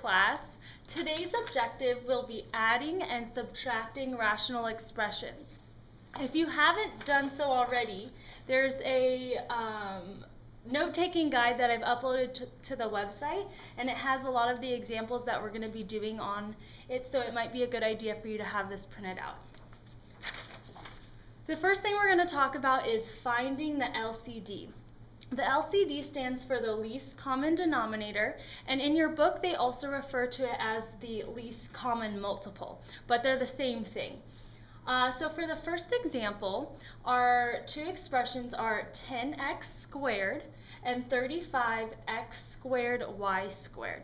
class. Today's objective will be adding and subtracting rational expressions. If you haven't done so already, there's a note-taking guide that I've uploaded to the website, and it has a lot of the examples that we're going to be doing on it, so it might be a good idea for you to have this printed out. The first thing we're going to talk about is finding the LCD. The LCD stands for the least common denominator, and in your book they also refer to it as the least common multiple, but they're the same thing. So for the first example, our two expressions are 10x squared and 35x squared y squared.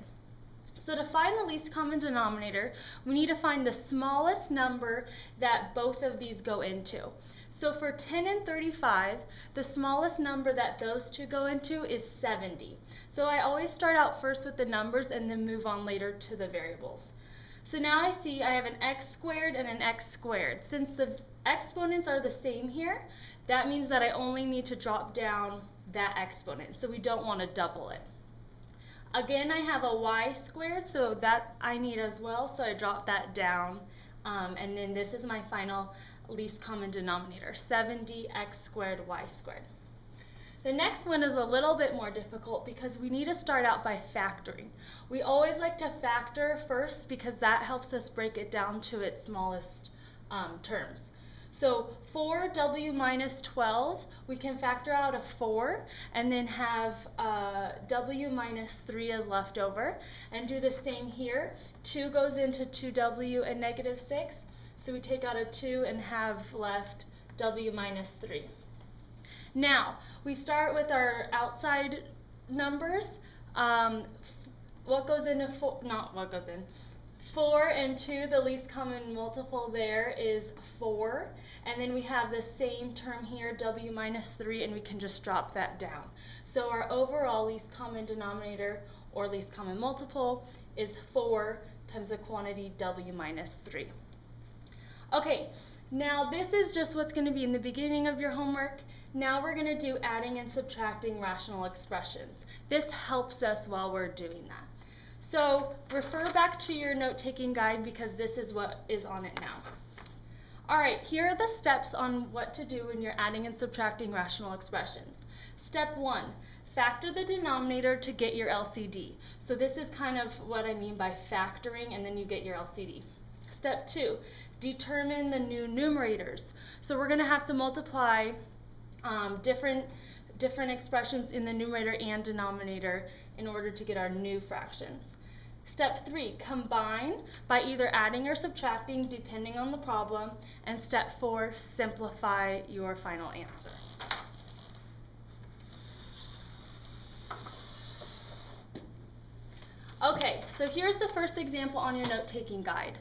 So to find the least common denominator, we need to find the smallest number that both of these go into. So for 10 and 35, the smallest number that those two go into is 70. So I always start out first with the numbers and then move on later to the variables. So now I see I have an x squared and an x squared. Since the exponents are the same here, that means that I only need to drop down that exponent. So we don't want to double it. Again, I have a y squared, so that I need as well, so I drop that down. And then this is my final least common denominator, 70x squared y squared. The next one is a little bit more difficult because we need to start out by factoring. We always like to factor first because that helps us break it down to its smallest terms. So 4w minus 12, we can factor out a 4 and then have w minus 3 as left over. And do the same here. 2 goes into 2w and negative 6. So we take out a 2 and have left w minus 3. Now, we start with our outside numbers. What goes into 4? Not what goes in. 4 and 2, the least common multiple there is 4. And then we have the same term here, w minus 3, and we can just drop that down. So our overall least common denominator, or least common multiple, is 4 times the quantity w minus 3. Okay, now this is just what's going to be in the beginning of your homework. Now we're going to do adding and subtracting rational expressions. This helps us while we're doing that. So refer back to your note-taking guide because this is what is on it now. All right, here are the steps on what to do when you're adding and subtracting rational expressions. Step 1, factor the denominator to get your LCD. So this is kind of what I mean by factoring, and then you get your LCD. Step 2, determine the new numerators. So we're going to have to multiply different expressions in the numerator and denominator in order to get our new fractions. Step 3, combine by either adding or subtracting depending on the problem. And step 4, simplify your final answer. Okay, so here's the first example on your note-taking guide.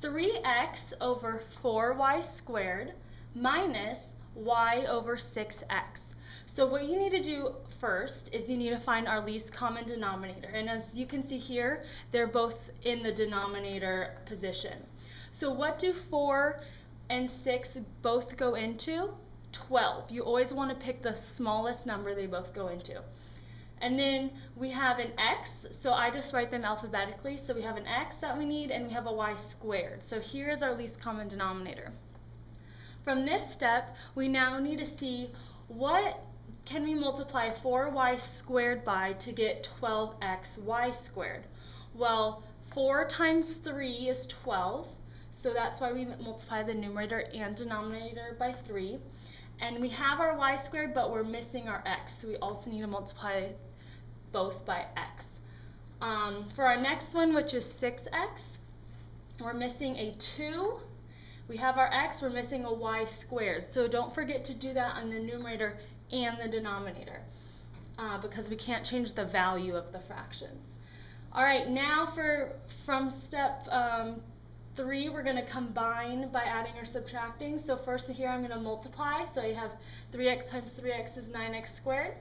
3x over 4y squared minus y over 6x. So what you need to do first is you need to find our least common denominator. And as you can see here, they're both in the denominator position. So what do 4 and 6 both go into? 12. You always want to pick the smallest number they both go into. And then we have an x, so I just write them alphabetically. So we have an x that we need, and we have a y squared. So here's our least common denominator. From this step, we now need to see what can we multiply 4y squared by to get 12xy squared. Well, 4 times 3 is 12, so that's why we multiply the numerator and denominator by 3. And we have our y squared, but we're missing our x, so we also need to multiply both by x. For our next one, which is 6x, we're missing a 2. We have our x, we're missing a y squared. So don't forget to do that on the numerator and the denominator because we can't change the value of the fractions. All right, now from step 3, we're going to combine by adding or subtracting. So first here I'm going to multiply. So I have 3x times 3x is 9x squared.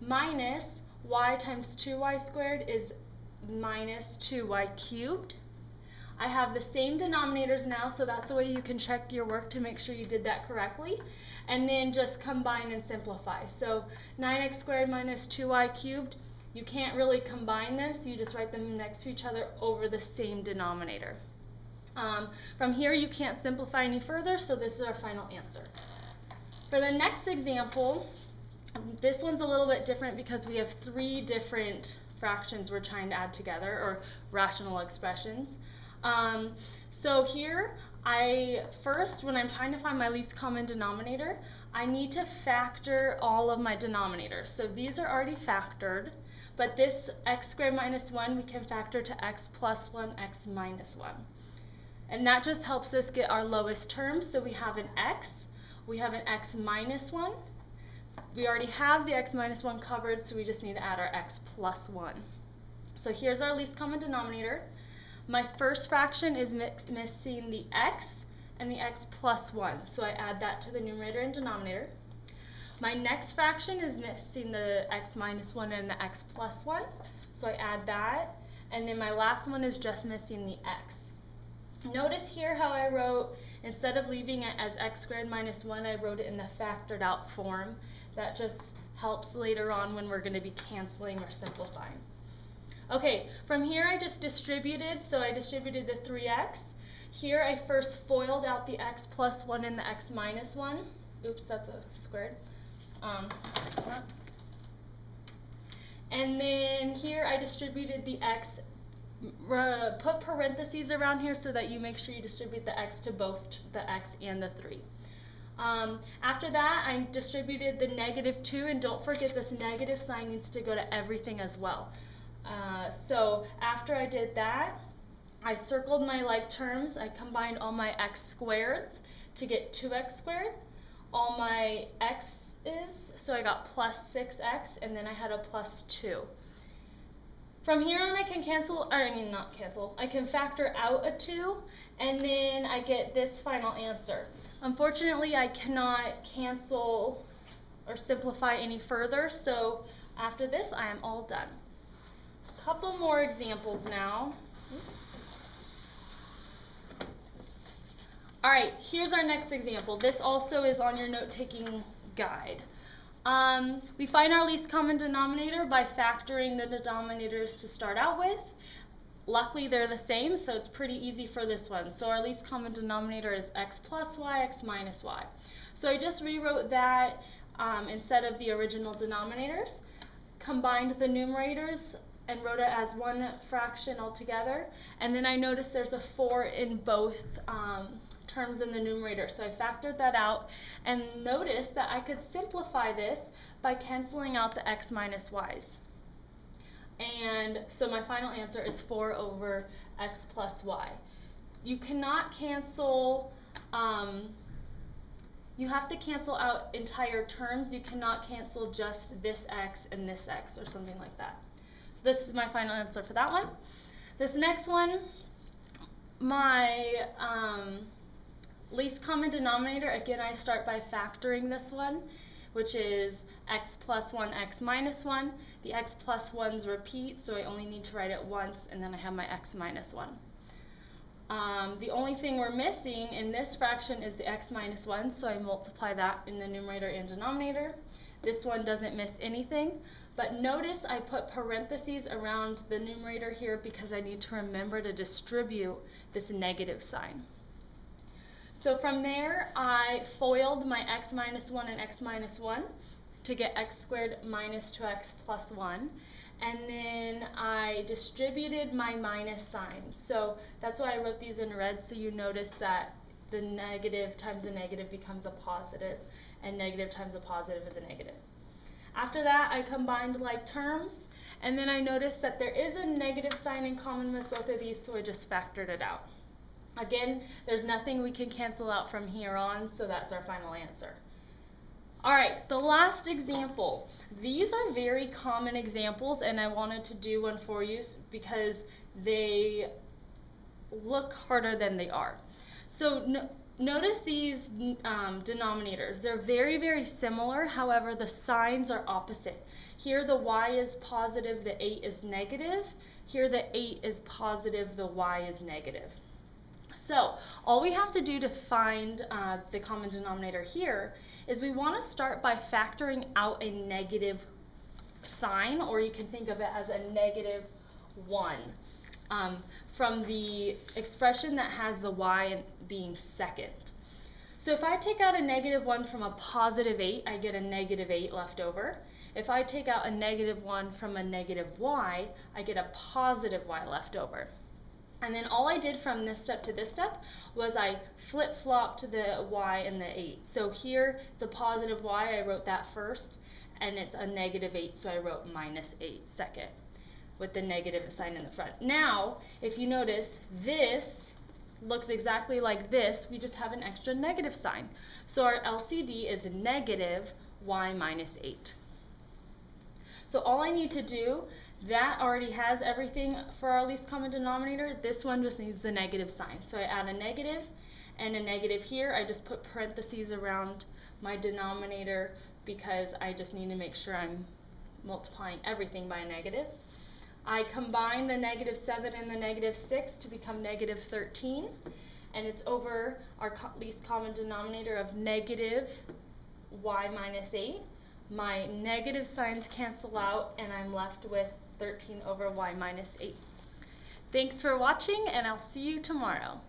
Minus y times 2y squared is minus 2y cubed. I have the same denominators now, so that's the way you can check your work to make sure you did that correctly. And then just combine and simplify. So 9x squared minus 2y cubed, You can't really combine them, so you just write them next to each other over the same denominator. From here, you can't simplify any further, so this is our final answer. For the next example, this one's a little bit different because we have 3 different fractions we're trying to add together, or rational expressions. So here, when I'm trying to find my least common denominator, I need to factor all of my denominators. So these are already factored, but this x squared minus 1 we can factor to x plus 1, x minus 1. And that just helps us get our lowest term. So we have an x, we have an x minus 1. We already have the x minus 1 covered, so we just need to add our x plus 1. So here's our least common denominator. My first fraction is missing the x and the x plus 1, so I add that to the numerator and denominator. My next fraction is missing the x minus 1 and the x plus 1, so I add that. And then my last one is just missing the x. Notice here how I wrote, instead of leaving it as x squared minus 1, I wrote it in the factored out form. That just helps later on when we're going to be canceling or simplifying. Okay, from here I just distributed, so I distributed the 3x. Here I first FOILed out the x plus 1 and the x minus 1. Oops, that's a squared. And then here I distributed the x, put parentheses around here so that you make sure you distribute the x to both the x and the 3. After that, I distributed the -2, and don't forget this negative sign needs to go to everything as well. So after I did that, I circled my like terms. I combined all my x squareds to get 2x squared. All my x's, so I got plus 6x, and then I had a plus 2. From here on I can I can factor out a 2, and then I get this final answer. Unfortunately, I cannot cancel or simplify any further, so after this I am all done. Couple more examples now. All right, here's our next example. This also is on your note-taking guide. We find our least common denominator by factoring the denominators to start out with. Luckily, they're the same, so it's pretty easy for this one. So our least common denominator is x plus y, x minus y. So I just rewrote that instead of the original denominators, combined the numerators, and wrote it as one fraction altogether. And then I noticed there's a 4 in both terms in the numerator, so I factored that out, and noticed that I could simplify this by canceling out the x minus y's. And so my final answer is 4 over x plus y. You cannot cancel, you have to cancel out entire terms. You cannot cancel just this x and this x or something like that. So this is my final answer for that one. This next one, my least common denominator, again I start by factoring this one, which is x plus 1, x minus 1. The x plus 1's repeat, so I only need to write it once, and then I have my x minus 1. The only thing we're missing in this fraction is the x minus 1, so I multiply that in the numerator and denominator. This one doesn't miss anything, but notice I put parentheses around the numerator here because I need to remember to distribute this negative sign. So from there, I FOILed my x minus 1 and x minus 1 to get x squared minus 2x plus 1. And then I distributed my minus sign. So that's why I wrote these in red, so you notice that the negative times the negative becomes a positive, and negative times a positive is a negative. After that, I combined like terms, and then I noticed that there is a negative sign in common with both of these, so I just factored it out. Again, there's nothing we can cancel out from here on, so that's our final answer. All right, the last example. These are very common examples, and I wanted to do one for you because they look harder than they are. So notice these denominators. They're very, very similar. However, the signs are opposite. Here the y is positive, the 8 is negative. Here the 8 is positive, the y is negative. So all we have to do to find the common denominator here is we want to start by factoring out a negative sign, or you can think of it as a negative 1 from the expression that has the y being second. So if I take out a negative 1 from a positive 8, I get a negative 8 left over. If I take out a negative 1 from a negative y, I get a positive y left over. And then all I did from this step to this step was I flip-flopped the y and the 8. So here it's a positive y, I wrote that first, and it's a negative 8, so I wrote minus 8 second with the negative sign in the front. Now, if you notice, this looks exactly like this, we just have an extra negative sign. So our LCD is negative y minus 8. So all I need to do, that already has everything for our least common denominator. This one just needs the negative sign. So I add a negative and a negative here. I just put parentheses around my denominator because I just need to make sure I'm multiplying everything by a negative. I combine the negative 7 and the negative 6 to become negative 13, and it's over our least common denominator of negative y minus 8. My negative signs cancel out, and I'm left with 13 over y minus 8. Thanks for watching, and I'll see you tomorrow.